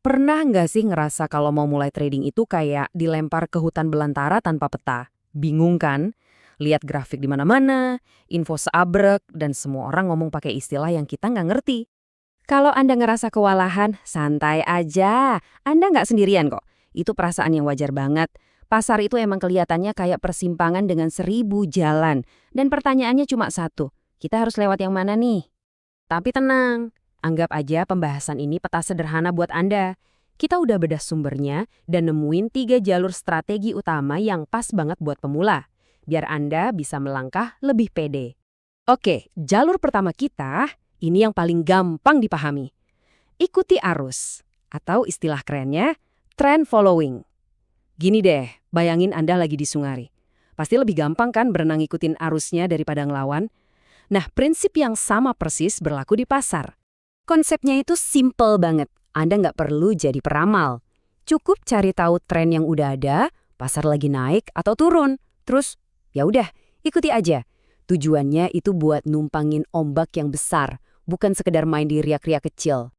Pernah nggak sih ngerasa kalau mau mulai trading itu kayak dilempar ke hutan belantara tanpa peta? Bingung kan? Lihat grafik di mana-mana, info seabrek, dan semua orang ngomong pakai istilah yang kita nggak ngerti. Kalau Anda ngerasa kewalahan, santai aja. Anda nggak sendirian kok. Itu perasaan yang wajar banget. Pasar itu emang kelihatannya kayak persimpangan dengan 1000 jalan. Dan pertanyaannya cuma satu, kita harus lewat yang mana nih? Tapi tenang, anggap aja pembahasan ini peta sederhana buat Anda. Kita udah bedah sumbernya dan nemuin 3 jalur strategi utama yang pas banget buat pemula. Biar Anda bisa melangkah lebih pede. Oke, jalur pertama kita, ini yang paling gampang dipahami. Ikuti arus, atau istilah kerennya, trend following. Gini deh, bayangin Anda lagi di sungai. Pasti lebih gampang kan berenang ikutin arusnya daripada ngelawan? Nah, prinsip yang sama persis berlaku di pasar. Konsepnya itu simple banget. Anda nggak perlu jadi peramal. Cukup cari tahu tren yang udah ada, pasar lagi naik atau turun. Terus, ya udah, ikuti aja. Tujuannya itu buat numpangin ombak yang besar, bukan sekedar main di riak-riak kecil.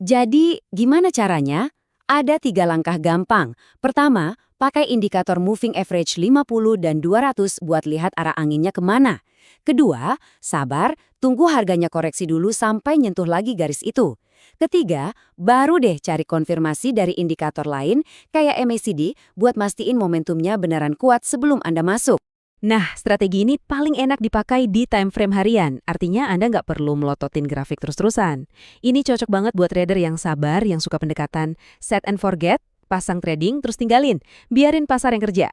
Jadi, gimana caranya? Ada 3 langkah gampang. Pertama, pakai indikator moving average 50 dan 200 buat lihat arah anginnya kemana. Kedua, sabar, tunggu harganya koreksi dulu sampai nyentuh lagi garis itu. Ketiga, baru deh cari konfirmasi dari indikator lain kayak MACD buat mastiin momentumnya beneran kuat sebelum Anda masuk. Nah, strategi ini paling enak dipakai di time frame harian. Artinya Anda nggak perlu melototin grafik terus-terusan. Ini cocok banget buat trader yang sabar, yang suka pendekatan set and forget, pasang trading, terus tinggalin. Biarin pasar yang kerja.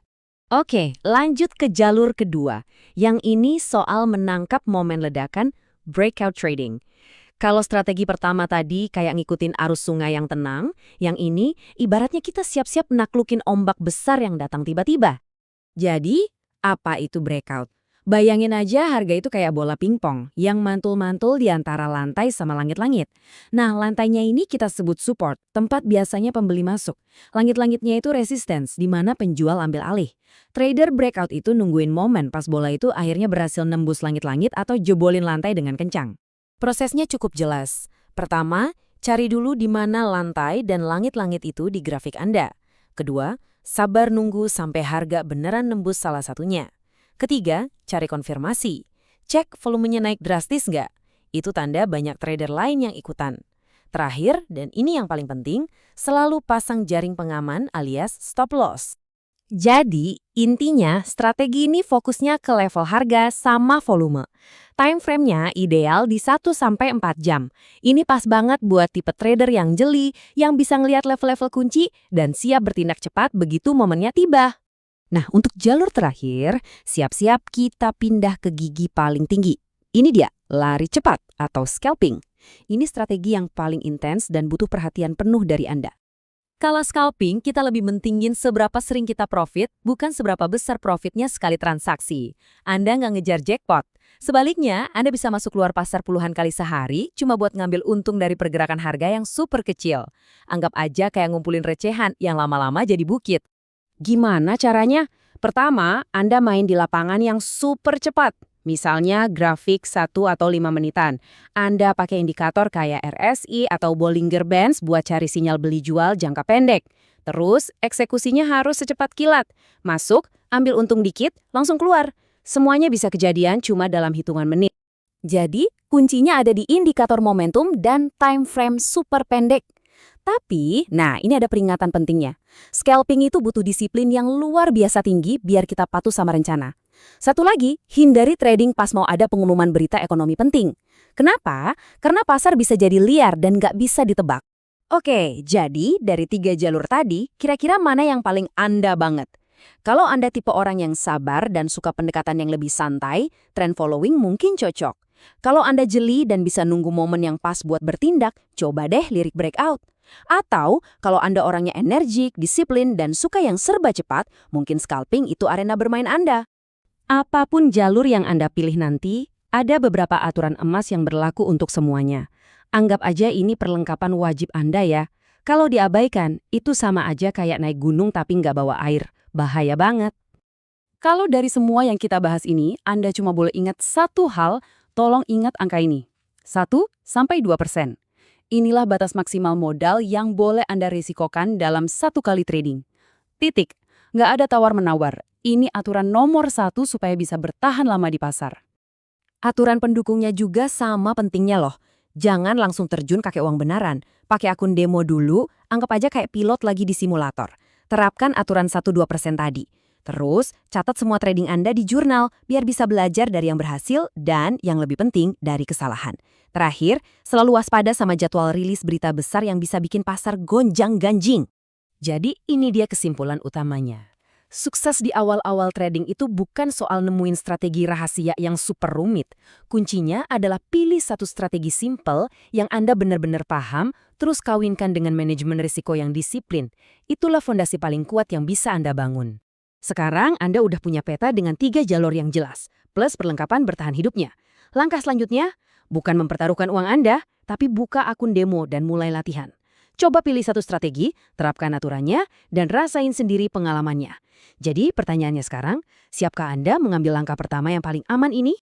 Oke, lanjut ke jalur kedua. Yang ini soal menangkap momen ledakan breakout trading. Kalau strategi pertama tadi kayak ngikutin arus sungai yang tenang, yang ini ibaratnya kita siap-siap naklukin ombak besar yang datang tiba-tiba. Jadi, apa itu breakout? Bayangin aja harga itu kayak bola pingpong yang mantul-mantul di antara lantai sama langit-langit. Nah, lantainya ini kita sebut support, tempat biasanya pembeli masuk. Langit-langitnya itu resistance, di mana penjual ambil alih. Trader breakout itu nungguin momen pas bola itu akhirnya berhasil nembus langit-langit atau jebolin lantai dengan kencang. Prosesnya cukup jelas. Pertama, cari dulu di mana lantai dan langit-langit itu di grafik Anda. Kedua, sabar nunggu sampai harga beneran nembus salah satunya. Ketiga, cari konfirmasi. Cek volumenya naik drastis nggak? Itu tanda banyak trader lain yang ikutan. Terakhir, dan ini yang paling penting, selalu pasang jaring pengaman alias stop loss. Jadi, intinya strategi ini fokusnya ke level harga sama volume. Time frame-nya ideal di 1-4 jam. Ini pas banget buat tipe trader yang jeli, yang bisa ngelihat level-level kunci dan siap bertindak cepat begitu momennya tiba. Nah, untuk jalur terakhir, siap-siap kita pindah ke gigi paling tinggi. Ini dia, lari cepat atau scalping. Ini strategi yang paling intens dan butuh perhatian penuh dari Anda. Kalau scalping, kita lebih mentingin seberapa sering kita profit, bukan seberapa besar profitnya sekali transaksi. Anda nggak ngejar jackpot. Sebaliknya, Anda bisa masuk keluar pasar puluhan kali sehari cuma buat ngambil untung dari pergerakan harga yang super kecil. Anggap aja kayak ngumpulin recehan yang lama-lama jadi bukit. Gimana caranya? Pertama, Anda main di lapangan yang super cepat. Misalnya grafik 1 atau 5 menitan. Anda pakai indikator kayak RSI atau Bollinger Bands buat cari sinyal beli jual jangka pendek. Terus, eksekusinya harus secepat kilat. Masuk, ambil untung dikit, langsung keluar. Semuanya bisa kejadian cuma dalam hitungan menit. Jadi, kuncinya ada di indikator momentum dan time frame super pendek. Tapi, nah ini ada peringatan pentingnya. Scalping itu butuh disiplin yang luar biasa tinggi biar kita patuh sama rencana. Satu lagi, hindari trading pas mau ada pengumuman berita ekonomi penting. Kenapa? Karena pasar bisa jadi liar dan nggak bisa ditebak. Oke, jadi dari 3 jalur tadi, kira-kira mana yang paling Anda banget? Kalau Anda tipe orang yang sabar dan suka pendekatan yang lebih santai, trend following mungkin cocok. Kalau Anda jeli dan bisa nunggu momen yang pas buat bertindak, coba deh lirik breakout. Atau, kalau Anda orangnya energik, disiplin, dan suka yang serba cepat, mungkin scalping itu arena bermain Anda. Apapun jalur yang Anda pilih nanti, ada beberapa aturan emas yang berlaku untuk semuanya. Anggap aja ini perlengkapan wajib Anda ya. Kalau diabaikan, itu sama aja kayak naik gunung tapi nggak bawa air. Bahaya banget. Kalau dari semua yang kita bahas ini, Anda cuma boleh ingat satu hal, tolong ingat angka ini. 1-2%. Inilah batas maksimal modal yang boleh Anda risikokan dalam satu kali trading. Titik. Nggak ada tawar-menawar. Ini aturan nomor satu supaya bisa bertahan lama di pasar. Aturan pendukungnya juga sama pentingnya loh. Jangan langsung terjun kakek uang benaran. Pakai akun demo dulu, anggap aja kayak pilot lagi di simulator. Terapkan aturan 1-2% tadi. Terus, catat semua trading Anda di jurnal biar bisa belajar dari yang berhasil dan yang lebih penting dari kesalahan. Terakhir, selalu waspada sama jadwal rilis berita besar yang bisa bikin pasar gonjang-ganjing. Jadi ini dia kesimpulan utamanya. Sukses di awal-awal trading itu bukan soal nemuin strategi rahasia yang super rumit. Kuncinya adalah pilih satu strategi simple yang Anda benar-benar paham, terus kawinkan dengan manajemen risiko yang disiplin. Itulah fondasi paling kuat yang bisa Anda bangun. Sekarang Anda udah punya peta dengan 3 jalur yang jelas, plus perlengkapan bertahan hidupnya. Langkah selanjutnya, bukan mempertaruhkan uang Anda, tapi buka akun demo dan mulai latihan. Coba pilih satu strategi, terapkan aturannya, dan rasain sendiri pengalamannya. Jadi pertanyaannya sekarang, siapkah Anda mengambil langkah pertama yang paling aman ini?